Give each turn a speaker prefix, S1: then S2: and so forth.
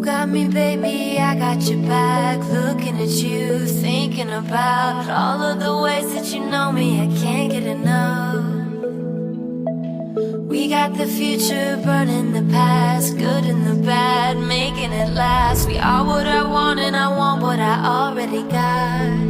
S1: got me, baby, I got your back. Looking at you, thinking about all of the ways that you know me, I can't get enough. We got the future, burning the past, good and the bad, making it last. We are what I want and I want what I already got.